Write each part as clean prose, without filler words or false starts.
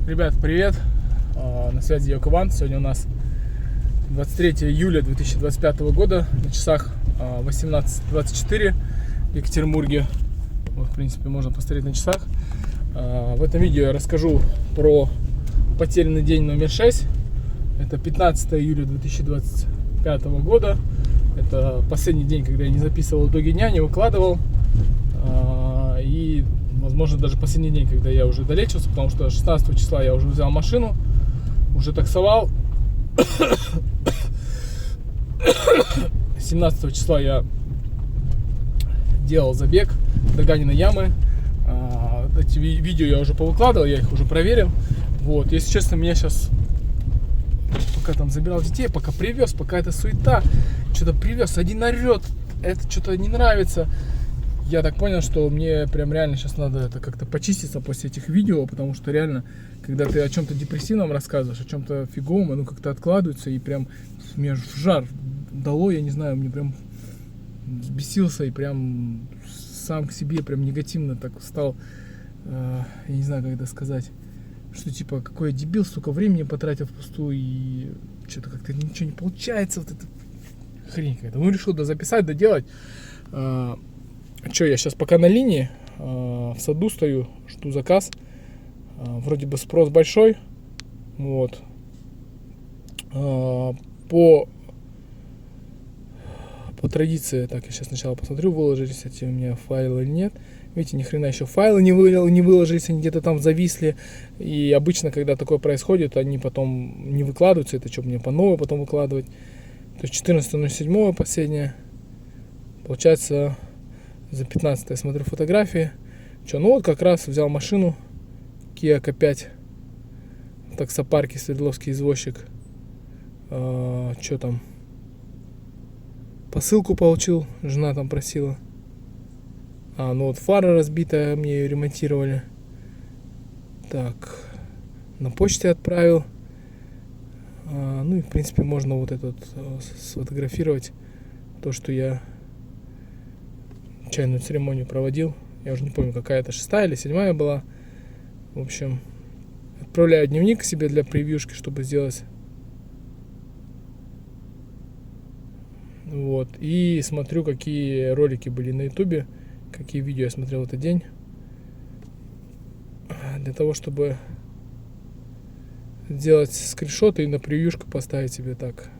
Ребят, привет! На связи Йокуван. Сегодня у нас 23 июля 2025 года. На часах 18:24 в Екатеринбурге. Вот, в принципе, можно посмотреть на часах. В этом видео я расскажу про потерянный день номер 6. Это 15 июля 2025 года. Это последний день, когда я не записывал итоги дня, не выкладывал. И, возможно, даже последний день, когда я уже долечился, потому что 16 числа я уже взял машину, уже таксовал. 17 числа я делал забег до Ганиной ямы. Эти видео я уже повыкладывал, я их уже проверил. Вот, если честно, меня сейчас, пока там забирал детей, пока привез, пока это суета, что-то привез, один орет, это что-то не нравится. Я так понял, что мне прям реально сейчас надо это как-то почиститься после этих видео, потому что реально, когда ты о чем-то депрессивном рассказываешь, о чем-то фиговом, оно как-то откладывается, и прям мне в жар дало, я не знаю, мне прям взбесился и прям сам к себе прям негативно так стал, я не знаю, как это сказать, что типа, какой я дебил, столько времени потратил впустую, и что-то как-то ничего не получается, вот это хрень какая-то. Ну, решил записать, доделать. Что, я сейчас пока на линии, в саду стою, жду заказ. Вроде бы спрос большой. Вот. По традиции, так, я сейчас сначала посмотрю, выложились эти у меня файлы или нет. Видите, ни хрена еще файлы не выложились, они где-то там зависли. И обычно, когда такое происходит, они потом не выкладываются. Это что, мне по новой потом выкладывать. То есть 14.07 последняя. Получается, за 15 я смотрю фотографии. Что, ну вот как раз взял машину Kia K5 в таксопарке, Свердловский извозчик. Что там? Посылку получил, жена там просила. Ну вот фара разбитая, мне ее ремонтировали. Так, на почте отправил. Ну и в принципе можно вот этот сфотографировать. То, что я чайную церемонию проводил. Я уже не помню, какая это, 6-я или 7-я была. В общем, отправляю дневник себе для превьюшки, чтобы сделать. Вот. И смотрю, какие ролики были на ютубе, какие видео я смотрел в этот день. Для того, чтобы сделать скриншоты и на превьюшку поставить себе так.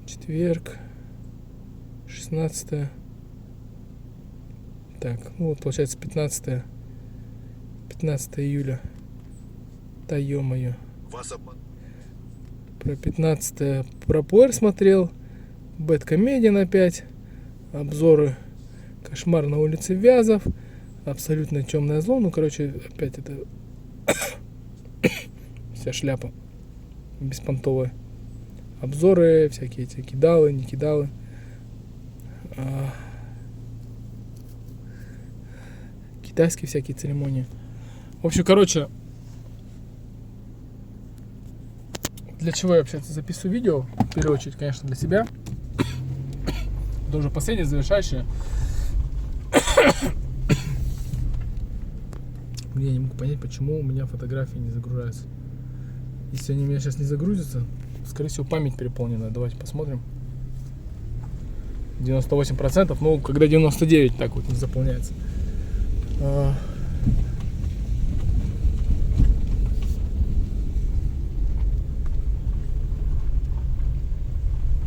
Четверг, 16. Так, ну вот получается 15 июля. Да ё-моё. Про 15 про Пуэр смотрел. Бэдкомедиан опять. Обзоры. Кошмар на улице Вязов. Абсолютно темное зло. Ну, короче, опять это вся шляпа беспонтовая. Обзоры, всякие эти кидалы, не кидалы. Китайские всякие церемонии. В общем, короче, для чего я вообще записываю видео? В первую очередь, конечно, для себя. Это уже последнее, завершающее. Я не могу понять, почему у меня фотографии не загружаются. Если они у меня сейчас не загрузятся, скорее всего, память переполнена. Давайте посмотрим. 98%, ну, когда 99%, так вот не заполняется.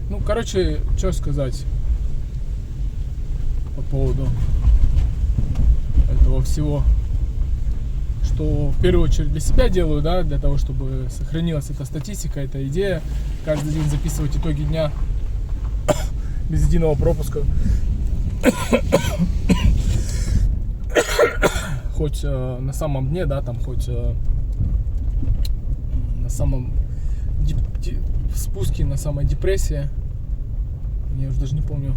Ну, короче, что сказать по поводу этого всего, что в первую очередь для себя делаю, да, для того, чтобы сохранилась эта статистика, эта идея, каждый день записывать итоги дня без единого пропуска. Хоть на самом дне, да, там, хоть на самом спуске, на самой депрессии. Я уже даже не помню.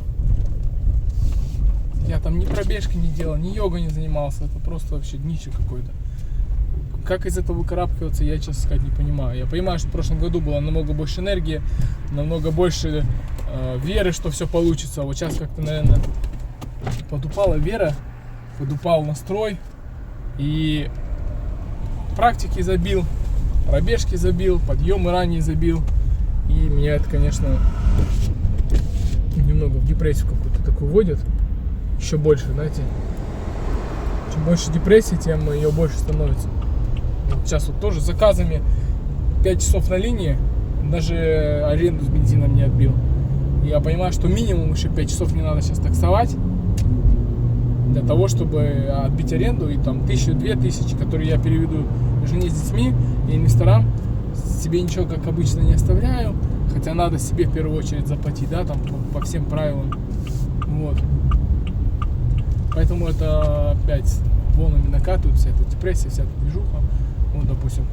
Я там ни пробежки не делал, ни йогой не занимался. Это просто вообще днище какое-то. Как из этого выкарабкиваться, я, честно сказать, не понимаю. Я понимаю, что в прошлом году было намного больше энергии, намного больше веры, что все получится. Вот сейчас как-то, наверное, подупала вера, подупал настрой. И практики забил, пробежки забил, подъемы ранее забил. И меня это, конечно, немного в депрессию какую-то такую вводит. Еще больше, знаете. Чем больше депрессии, тем ее больше становится. Вот сейчас вот тоже с заказами 5 часов на линии, даже аренду с бензином не отбил. Я понимаю, что минимум еще 5 часов не надо сейчас таксовать для того, чтобы отбить аренду, и там 1000-2000, которые я переведу жене с детьми и инвесторам, себе ничего как обычно не оставляю, хотя надо себе в первую очередь заплатить, да, там по всем правилам, вот. Поэтому это опять волнами накатывает, вся эта депрессия, вся эта движуха. Вот, допустим,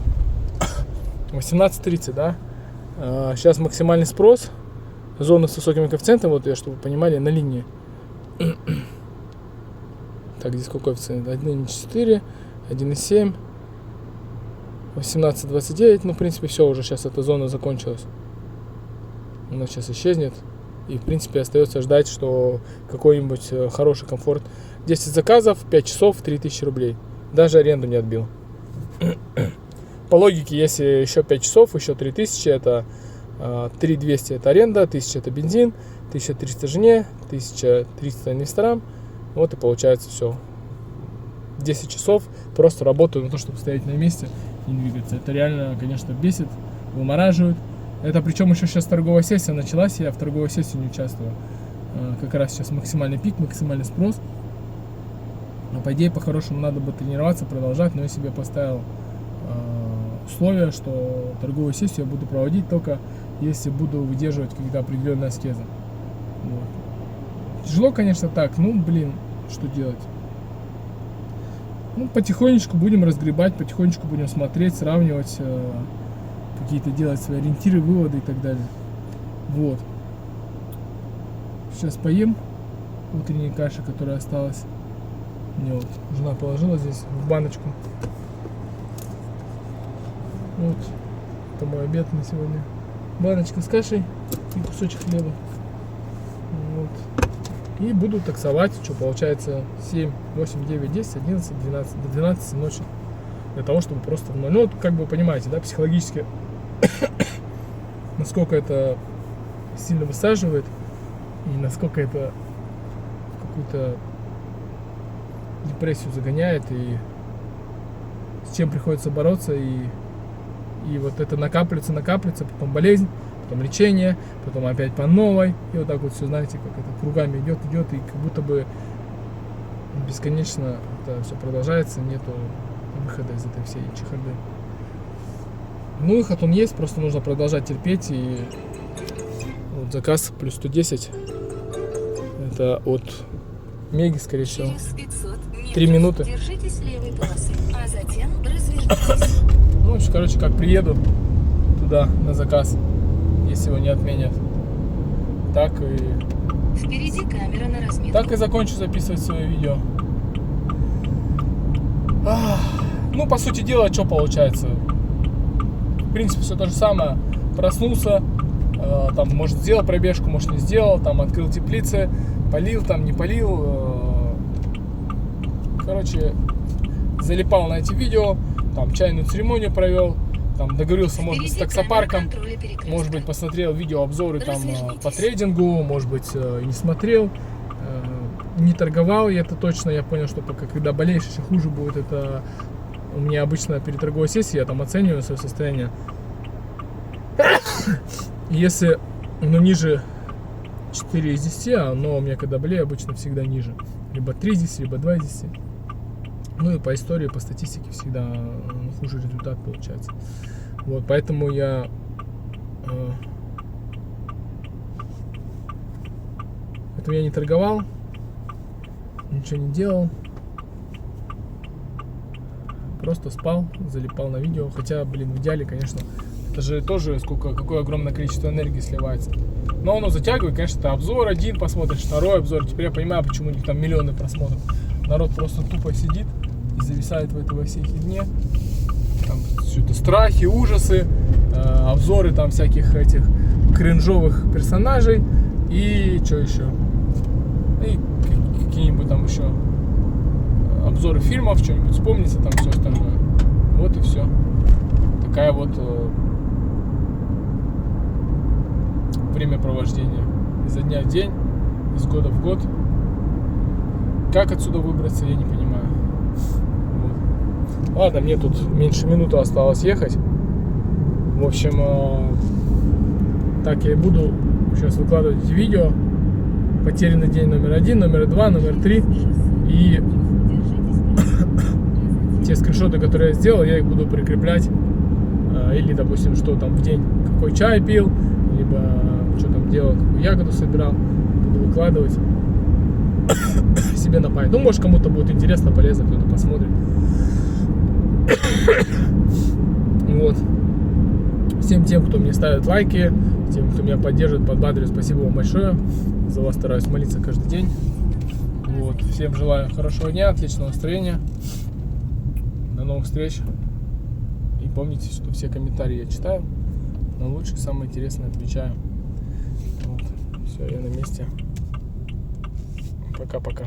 18:30, да, сейчас максимальный спрос, зоны с высокими коэффициентами, вот я, чтобы вы понимали, на линии. Так, здесь какой коэффициент? 1,4, 1,7, 18,29. Ну, в принципе, все, уже сейчас эта зона закончилась. Она сейчас исчезнет. И, в принципе, остается ждать, что какой-нибудь хороший комфорт. 10 заказов, 5 часов, 3000 рублей. Даже аренду не отбил. По логике, если еще 5 часов, еще 3000, это 3200 это аренда, 1000 это бензин, 1300 жене, 1300 инвесторам. Вот и получается все. 10 часов просто работаю на то, чтобы стоять на месте и не двигаться. Это реально, конечно, бесит, вымораживает. Это причем еще сейчас торговая сессия началась, я в торговой сессии не участвую. Как раз сейчас максимальный пик, максимальный спрос. Но по идее, по-хорошему, надо бы тренироваться, продолжать, но я себе поставил условие, что торговую сессию я буду проводить только если буду выдерживать какие-то определенные аскезы. Вот. Тяжело, конечно, так, ну, блин, что делать? Ну, потихонечку будем разгребать, потихонечку будем смотреть, сравнивать, какие-то делать свои ориентиры, выводы и так далее. Вот. Сейчас поем утренней каши, которая осталась. Мне вот жена положила здесь в баночку. Вот. Это мой обед на сегодня. Баночка с кашей и кусочек хлеба. Вот. И буду таксовать, что получается 7, 8, 9, 10, 11, 12, до 12 ночи. Для того, чтобы просто в ноль. Ну, вот, как бы понимаете, да, психологически насколько это сильно высаживает и насколько это в какую-то депрессию загоняет, и с чем приходится бороться, и вот это накапливается, потом болезнь, потом лечение, потом опять по новой, и вот так вот все, знаете, как это кругами идет, и как будто бы бесконечно это все продолжается, нету выхода из этой всей чехарды. Ну, выход он есть, просто нужно продолжать терпеть, и вот заказ плюс 110, это от Меги, скорее всего, 3 минуты. Держитесь левой полосы, а затем развернитесь. Ну, короче, как приеду туда на заказ, если его не отменят, так и... Впереди камера на разметку. Так и закончу записывать свое видео. Ну, по сути дела, что получается? В принципе, все то же самое. Проснулся, там, может, сделал пробежку, может, не сделал, там, открыл теплицы, полил, там, не полил. Короче, залипал на эти видео, там, чайную церемонию провел, там, договорился, может быть, с таксопарком, может быть, посмотрел видеообзоры там по трейдингу, может быть, и не смотрел, не торговал, и это точно, я понял, что пока, когда болеешь, еще хуже будет. Это у меня обычно перед торговой сессией я там оцениваю свое состояние. Если оно ниже 4 из 10, но у меня когда болею, обычно всегда ниже. Либо 3 из 10, либо 2 из 10. Ну и по истории, по статистике всегда хуже результат получается. Вот, поэтому я не торговал, ничего не делал. Просто спал, залипал на видео. Хотя, блин, в идеале, конечно, это же тоже какое огромное количество энергии сливается. Но оно затягивает, конечно, это обзор один, посмотришь второй обзор. Теперь я понимаю, почему у них там миллионы просмотров. Народ просто тупо сидит и зависает в этой во всей херне. Там все это страхи, ужасы, обзоры там всяких этих кринжовых персонажей. И что еще? И какие-нибудь там еще обзоры фильмов, что-нибудь вспомнится, там все остальное. Вот и все. Такая вот времяпровождение. Изо дня в день, из года в год. Как отсюда выбраться, я не понимаю. Вот. Ладно, мне тут меньше минуты осталось ехать. В общем, так я и буду сейчас выкладывать эти видео. Потерянный день номер 1, номер 2, номер 3. И те скриншоты, которые я сделал, я их буду прикреплять. Или, допустим, что там в день, какой чай пил, либо что там делал, какую ягоду собирал. Буду выкладывать себе на память. Ну, может, кому-то будет интересно, полезно, кто-то посмотрит. Вот. Всем тем, кто мне ставит лайки, тем, кто меня поддерживает, подбадривает, спасибо вам большое. За вас стараюсь молиться каждый день. Вот. Всем желаю хорошего дня, отличного настроения. До новых встреч. И помните, что все комментарии я читаю, но лучше самое интересное отвечаю. Вот. Все, я на месте. Пока-пока.